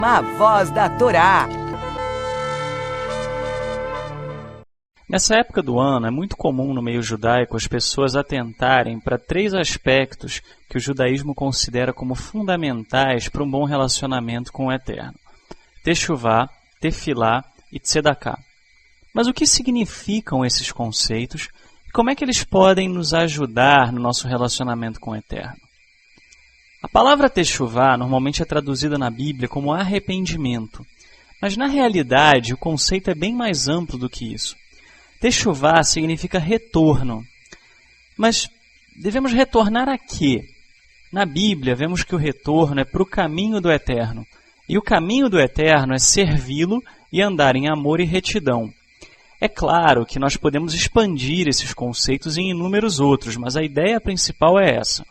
A voz da Torá. Nessa época do ano, é muito comum no meio judaico as pessoas atentarem para 3 aspectos que o judaísmo considera como fundamentais para um bom relacionamento com o Eterno: Teshuvá, Tefilá e Tzedaká. Mas o que significam esses conceitos e como é que eles podem nos ajudar no nosso relacionamento com o Eterno? A palavra Teshuvá normalmente é traduzida na Bíblia como arrependimento, mas na realidade o conceito é bem mais amplo do que isso. Teshuvá significa retorno. Mas devemos retornar a quê? Na Bíblia, vemos que o retorno é para o caminho do Eterno. E o caminho do Eterno é servi-lo e andar em amor e retidão. É claro que nós podemos expandir esses conceitos em inúmeros outros, mas a ideia principal é essa.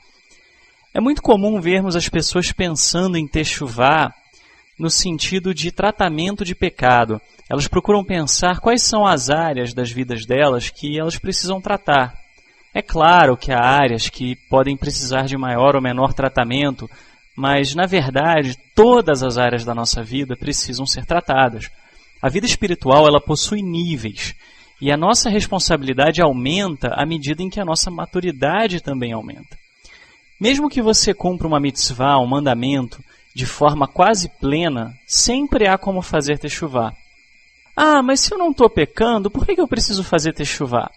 É muito comum vermos as pessoas pensando em Teshuvá no sentido de tratamento de pecado. Elas procuram pensar quais são as áreas das vidas delas que elas precisam tratar. É claro que há áreas que podem precisar de maior ou menor tratamento, mas, na verdade, todas as áreas da nossa vida precisam ser tratadas. A vida espiritual ela possui níveis, e a nossa responsabilidade aumenta à medida em que a nossa maturidade também aumenta. Mesmo que você cumpra uma mitzvah, um mandamento, de forma quase plena, sempre há como fazer Teshuvá. Ah, mas se eu não estou pecando, por que eu preciso fazer Teshuvá?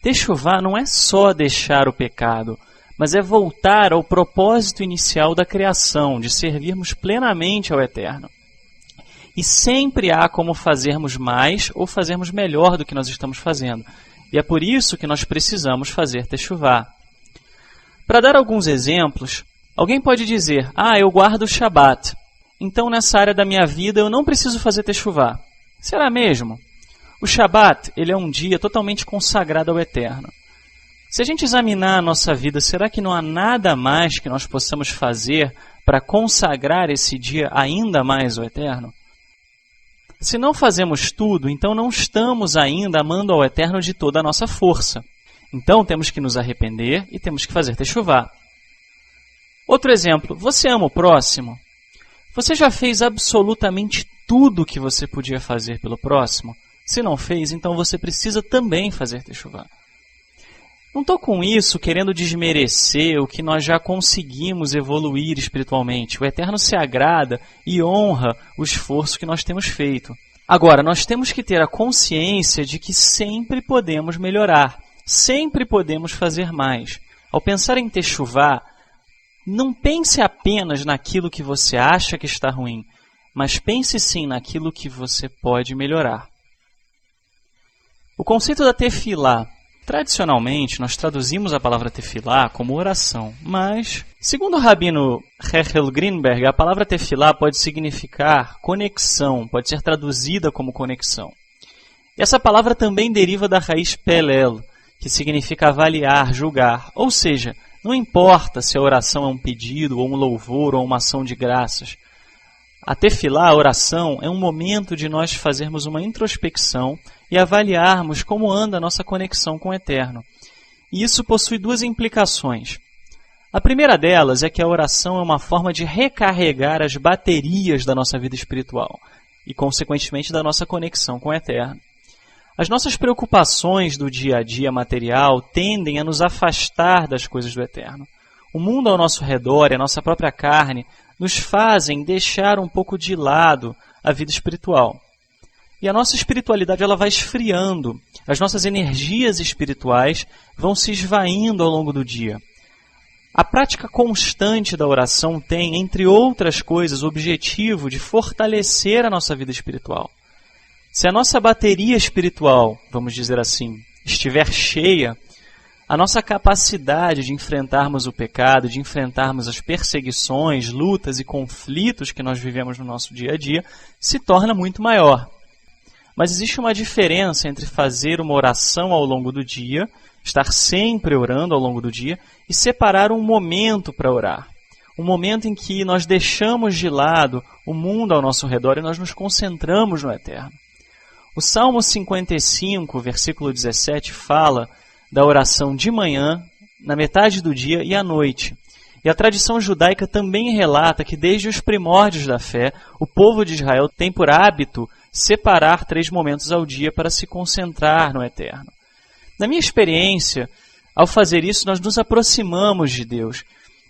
Teshuvá não é só deixar o pecado, mas é voltar ao propósito inicial da criação, de servirmos plenamente ao Eterno. E sempre há como fazermos mais ou fazermos melhor do que nós estamos fazendo. E é por isso que nós precisamos fazer Teshuvá. Para dar alguns exemplos, alguém pode dizer: eu guardo o Shabat, então nessa área da minha vida eu não preciso fazer Teshuvá. Será mesmo? O Shabat ele é um dia totalmente consagrado ao Eterno. Se a gente examinar a nossa vida, será que não há nada mais que nós possamos fazer para consagrar esse dia ainda mais ao Eterno? Se não fazemos tudo, então não estamos ainda amando ao Eterno de toda a nossa força. Então temos que nos arrepender e temos que fazer Teshuvá. Outro exemplo, você ama o próximo? Você já fez absolutamente tudo o que você podia fazer pelo próximo? Se não fez, então você precisa também fazer Teshuvá. Não estou com isso querendo desmerecer o que nós já conseguimos evoluir espiritualmente. O Eterno se agrada e honra o esforço que nós temos feito. Agora, nós temos que ter a consciência de que sempre podemos melhorar, sempre podemos fazer mais. Ao pensar em Teshuvá, não pense apenas naquilo que você acha que está ruim, mas pense sim naquilo que você pode melhorar. O conceito da tefilá. Tradicionalmente, nós traduzimos a palavra tefilá como oração, mas, segundo o rabino Hechel Greenberg, a palavra tefilá pode significar conexão, pode ser traduzida como conexão. E essa palavra também deriva da raiz pelel, que significa avaliar, julgar, ou seja, não importa se a oração é um pedido, ou um louvor, ou uma ação de graças. A tefilá, a oração, é um momento de nós fazermos uma introspecção e avaliarmos como anda a nossa conexão com o Eterno. E isso possui 2 implicações. A primeira delas é que a oração é uma forma de recarregar as baterias da nossa vida espiritual e, consequentemente, da nossa conexão com o Eterno. As nossas preocupações do dia a dia material tendem a nos afastar das coisas do Eterno. O mundo ao nosso redor e a nossa própria carne nos fazem deixar um pouco de lado a vida espiritual. E a nossa espiritualidade ela vai esfriando, as nossas energias espirituais vão se esvaindo ao longo do dia. A prática constante da oração tem, entre outras coisas, o objetivo de fortalecer a nossa vida espiritual. Se a nossa bateria espiritual, vamos dizer assim, estiver cheia, a nossa capacidade de enfrentarmos o pecado, de enfrentarmos as perseguições, lutas e conflitos que nós vivemos no nosso dia a dia, se torna muito maior. Mas existe uma diferença entre fazer uma oração ao longo do dia, estar sempre orando ao longo do dia, e separar um momento para orar. Um momento em que nós deixamos de lado o mundo ao nosso redor e nós nos concentramos no Eterno. O Salmo 55, versículo 17, fala da oração de manhã, na metade do dia e à noite. E a tradição judaica também relata que desde os primórdios da fé, o povo de Israel tem por hábito separar 3 momentos ao dia para se concentrar no Eterno. Na minha experiência, ao fazer isso, nós nos aproximamos de Deus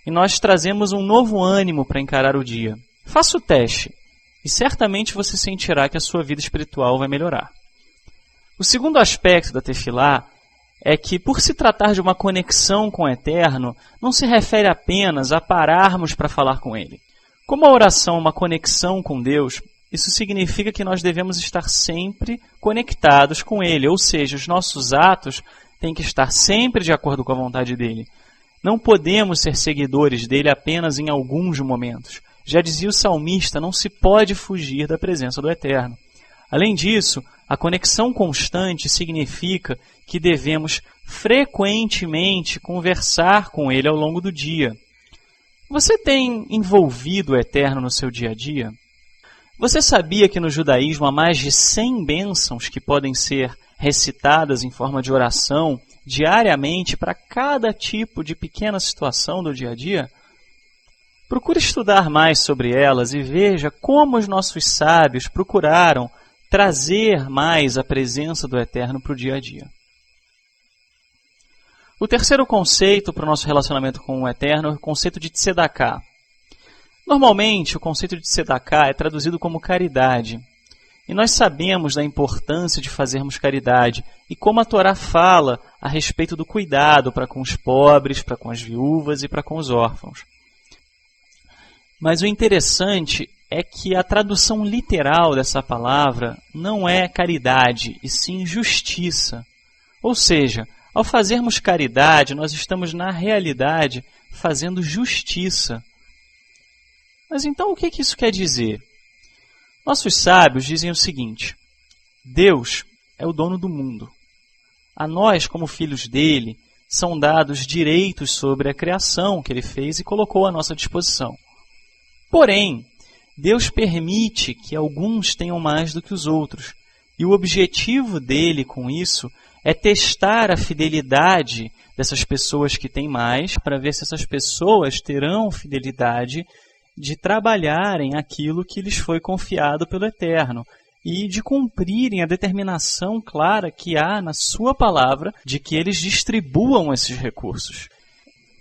e nós trazemos um novo ânimo para encarar o dia. Faça o teste e certamente você sentirá que a sua vida espiritual vai melhorar. O segundo aspecto da tefilá é que, por se tratar de uma conexão com o Eterno, não se refere apenas a pararmos para falar com Ele. Como a oração é uma conexão com Deus, isso significa que nós devemos estar sempre conectados com Ele, ou seja, os nossos atos têm que estar sempre de acordo com a vontade dEle. Não podemos ser seguidores dEle apenas em alguns momentos. Já dizia o salmista, não se pode fugir da presença do Eterno. Além disso, a conexão constante significa que devemos frequentemente conversar com Ele ao longo do dia. Você tem envolvido o Eterno no seu dia a dia? Você sabia que no judaísmo há mais de 100 bênçãos que podem ser recitadas em forma de oração diariamente para cada tipo de pequena situação do dia a dia? Procure estudar mais sobre elas e veja como os nossos sábios procuraram trazer mais a presença do Eterno para o dia a dia. O terceiro conceito para o nosso relacionamento com o Eterno é o conceito de tzedakah. Normalmente, o conceito de tzedakah é traduzido como caridade. E nós sabemos da importância de fazermos caridade e como a Torá fala a respeito do cuidado para com os pobres, para com as viúvas e para com os órfãos. Mas o interessante é que a tradução literal dessa palavra não é caridade, e sim justiça. Ou seja, ao fazermos caridade, nós estamos, na realidade, fazendo justiça. Mas então o que isso quer dizer? Nossos sábios dizem o seguinte: Deus é o dono do mundo. A nós, como filhos dele, são dados direitos sobre a criação que ele fez e colocou à nossa disposição. Porém, Deus permite que alguns tenham mais do que os outros. E o objetivo dele com isso é testar a fidelidade dessas pessoas que têm mais, para ver se essas pessoas terão fidelidade de trabalharem aquilo que lhes foi confiado pelo Eterno e de cumprirem a determinação clara que há na sua palavra de que eles distribuam esses recursos.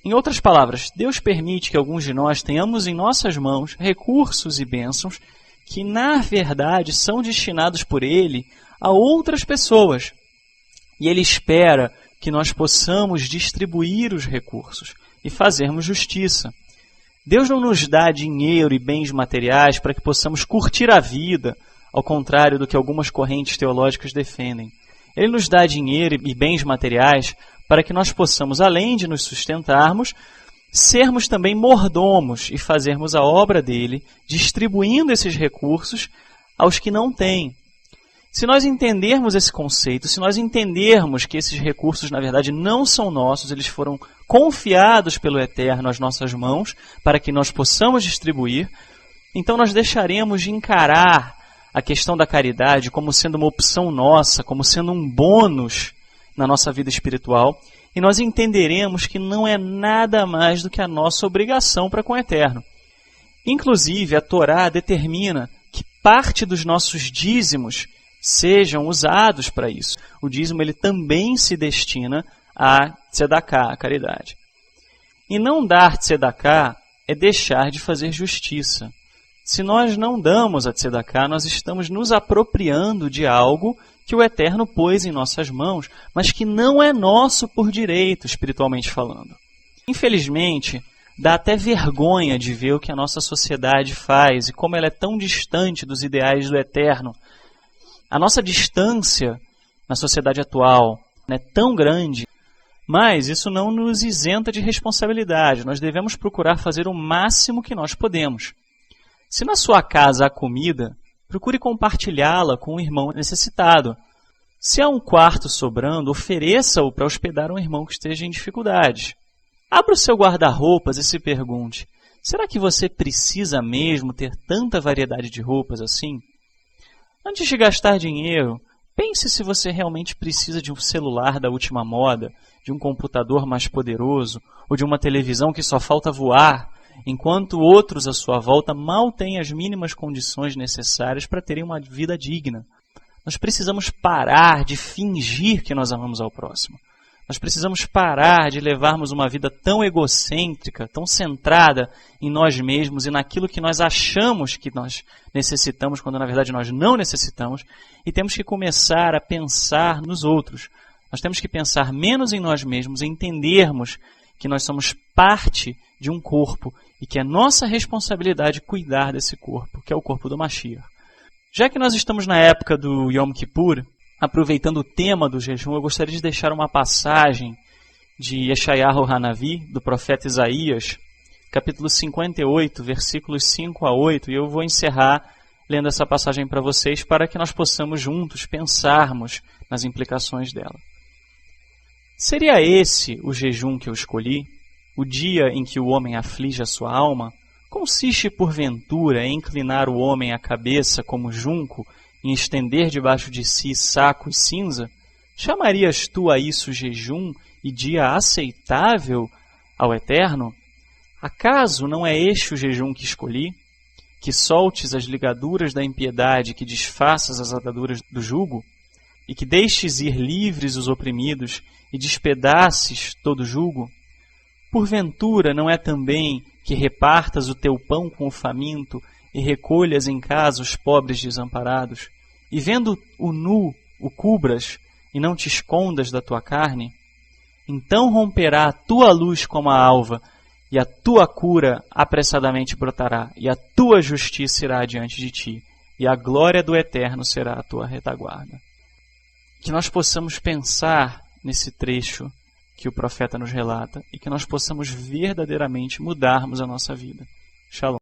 Em outras palavras, Deus permite que alguns de nós tenhamos em nossas mãos recursos e bênçãos que, na verdade, são destinados por Ele a outras pessoas. E Ele espera que nós possamos distribuir os recursos e fazermos justiça. Deus não nos dá dinheiro e bens materiais para que possamos curtir a vida, ao contrário do que algumas correntes teológicas defendem. Ele nos dá dinheiro e bens materiais para que nós possamos, além de nos sustentarmos, sermos também mordomos e fazermos a obra dele, distribuindo esses recursos aos que não têm. Se nós entendermos esse conceito, se nós entendermos que esses recursos, na verdade, não são nossos, eles foram confiados pelo Eterno às nossas mãos, para que nós possamos distribuir, então nós deixaremos de encarar a questão da caridade como sendo uma opção nossa, como sendo um bônus na nossa vida espiritual, e nós entenderemos que não é nada mais do que a nossa obrigação para com o Eterno. Inclusive, a Torá determina que parte dos nossos dízimos sejam usados para isso. O dízimo ele também se destina a tzedakah, a caridade. E não dar tzedakah é deixar de fazer justiça. Se nós não damos a tzedakah, nós estamos nos apropriando de algo que o Eterno pôs em nossas mãos, mas que não é nosso por direito, espiritualmente falando. Infelizmente, dá até vergonha de ver o que a nossa sociedade faz e como ela é tão distante dos ideais do Eterno. A nossa distância na sociedade atual é tão grande, mas isso não nos isenta de responsabilidade. Nós devemos procurar fazer o máximo que nós podemos. Se na sua casa há comida, procure compartilhá-la com um irmão necessitado. Se há um quarto sobrando, ofereça-o para hospedar um irmão que esteja em dificuldades. Abra o seu guarda-roupas e se pergunte: será que você precisa mesmo ter tanta variedade de roupas assim? Antes de gastar dinheiro, Pense se você realmente precisa de um celular da última moda, de um computador mais poderoso, ou de uma televisão que só falta voar, enquanto outros à sua volta mal têm as mínimas condições necessárias para terem uma vida digna. Nós precisamos parar de fingir que nós amamos ao próximo. Nós precisamos parar de levarmos uma vida tão egocêntrica, tão centrada em nós mesmos e naquilo que nós achamos que nós necessitamos, quando na verdade nós não necessitamos, e temos que começar a pensar nos outros. Nós temos que pensar menos em nós mesmos e entendermos que nós somos parte de um corpo e que é nossa responsabilidade cuidar desse corpo, que é o corpo do Mashiach. Já que nós estamos na época do Yom Kippur, aproveitando o tema do jejum, eu gostaria de deixar uma passagem de Yeshayahu Hanavi, do profeta Isaías, capítulo 58, versículos 5 a 8, e eu vou encerrar lendo essa passagem para vocês para que nós possamos juntos pensarmos nas implicações dela. Seria esse o jejum que eu escolhi? O dia em que o homem aflige a sua alma? Consiste, porventura, em inclinar o homem a cabeça como junco, em estender debaixo de si saco e cinza? Chamarias tu a isso jejum e dia aceitável ao Eterno? Acaso não é este o jejum que escolhi? Que soltes as ligaduras da impiedade, que desfaças as ataduras do jugo? E que deixes ir livres os oprimidos e despedaces todo jugo? Porventura não é também que repartas o teu pão com o faminto e recolhas em casa os pobres desamparados, e vendo o nu, o cubras, e não te escondas da tua carne? Então romperá a tua luz como a alva, e a tua cura apressadamente brotará, e a tua justiça irá diante de ti, e a glória do Eterno será a tua retaguarda. Que nós possamos pensar nesse trecho que o profeta nos relata, e que nós possamos verdadeiramente mudarmos a nossa vida. Shalom.